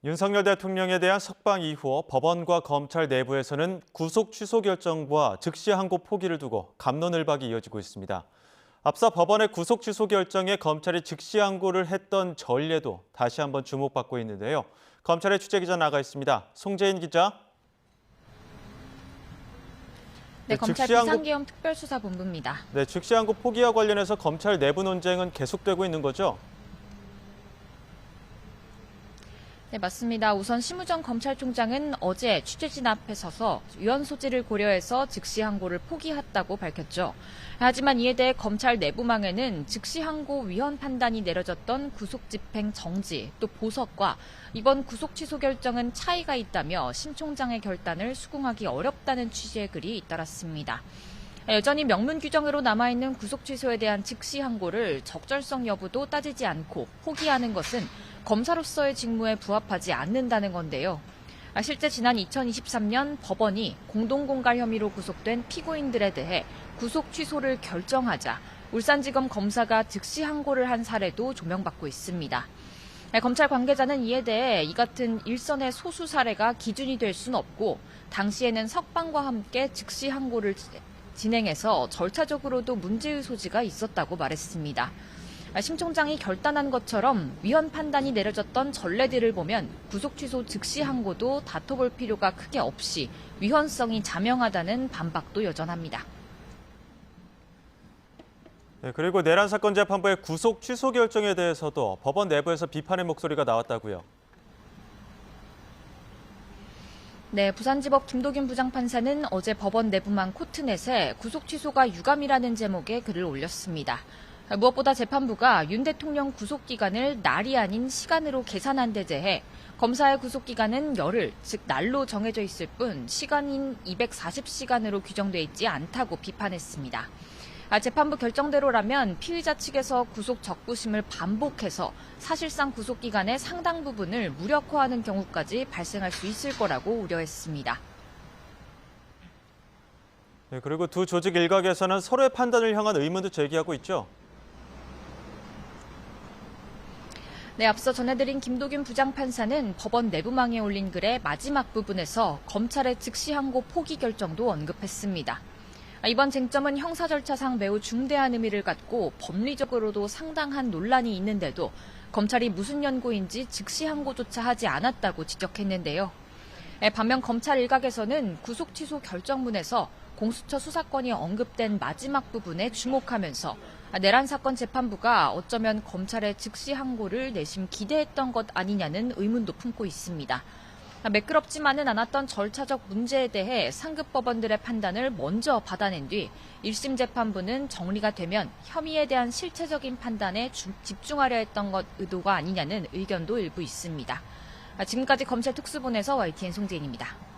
윤석열 대통령에 대한 석방 이후 법원과 검찰 내부에서는 구속 취소 결정과 즉시 항고 포기를 두고 갑론을박이 이어지고 있습니다. 앞서 법원의 구속 취소 결정에 검찰이 즉시 항고를 했던 전례도 다시 한번 주목받고 있는데요. 검찰의 취재기자 나가 있습니다. 송재인 기자. 네, 검찰 비상계엄 특별수사본부입니다. 네, 즉시 항고 포기와 관련해서 검찰 내부 논쟁은 계속되고 있는 거죠? 네, 맞습니다. 우선 심우정 검찰총장은 어제 취재진 앞에 서서 위헌 소지를 고려해서 즉시 항고를 포기했다고 밝혔죠. 하지만 이에 대해 검찰 내부망에는 즉시 항고 위헌 판단이 내려졌던 구속집행 정지, 또 보석과 이번 구속 취소 결정은 차이가 있다며 심 총장의 결단을 수긍하기 어렵다는 취지의 글이 잇따랐습니다. 여전히 명문 규정으로 남아있는 구속 취소에 대한 즉시 항고를 적절성 여부도 따지지 않고 포기하는 것은 검사로서의 직무에 부합하지 않는다는 건데요. 실제 지난 2023년 법원이 공동공갈 혐의로 구속된 피고인들에 대해 구속 취소를 결정하자 울산지검 검사가 즉시 항고를 한 사례도 조명받고 있습니다. 검찰 관계자는 이에 대해 이 같은 일선의 소수 사례가 기준이 될 수는 없고 당시에는 석방과 함께 즉시 항고를 진행해서 절차적으로도 문제의 소지가 있었다고 말했습니다. 심 총장이 결단한 것처럼 위헌 판단이 내려졌던 전례들을 보면 구속 취소 즉시 항고도 다퉈볼 필요가 크게 없이 위헌성이 자명하다는 반박도 여전합니다. 네, 그리고 내란 사건 재판부의 구속 취소 결정에 대해서도 법원 내부에서 비판의 목소리가 나왔다고요. 네, 부산지법 김도균 부장판사는 어제 법원 내부망 코트넷에 구속 취소가 유감이라는 제목의 글을 올렸습니다. 무엇보다 재판부가 윤 대통령 구속기간을 날이 아닌 시간으로 계산한 데 대해 검사의 구속기간은 열흘, 즉 날로 정해져 있을 뿐 시간인 240시간으로 규정돼 있지 않다고 비판했습니다. 재판부 결정대로라면 피의자 측에서 구속 적부심을 반복해서 사실상 구속기간의 상당 부분을 무력화하는 경우까지 발생할 수 있을 거라고 우려했습니다. 네, 그리고 두 조직 일각에서는 서로의 판단을 향한 의문도 제기하고 있죠. 네, 앞서 전해드린 김도균 부장판사는 법원 내부망에 올린 글의 마지막 부분에서 검찰의 즉시 항고 포기 결정도 언급했습니다. 이번 쟁점은 형사 절차상 매우 중대한 의미를 갖고 법리적으로도 상당한 논란이 있는데도 검찰이 무슨 연고인지 즉시 항고조차 하지 않았다고 지적했는데요. 반면 검찰 일각에서는 구속 취소 결정문에서 공수처 수사권이 언급된 마지막 부분에 주목하면서 내란 사건 재판부가 어쩌면 검찰의 즉시 항고를 내심 기대했던 것 아니냐는 의문도 품고 있습니다. 매끄럽지만은 않았던 절차적 문제에 대해 상급 법원들의 판단을 먼저 받아낸 뒤 1심 재판부는 정리가 되면 혐의에 대한 실체적인 판단에 집중하려 했던 것 의도가 아니냐는 의견도 일부 있습니다. 지금까지 검찰 특수본에서 YTN 송재인입니다.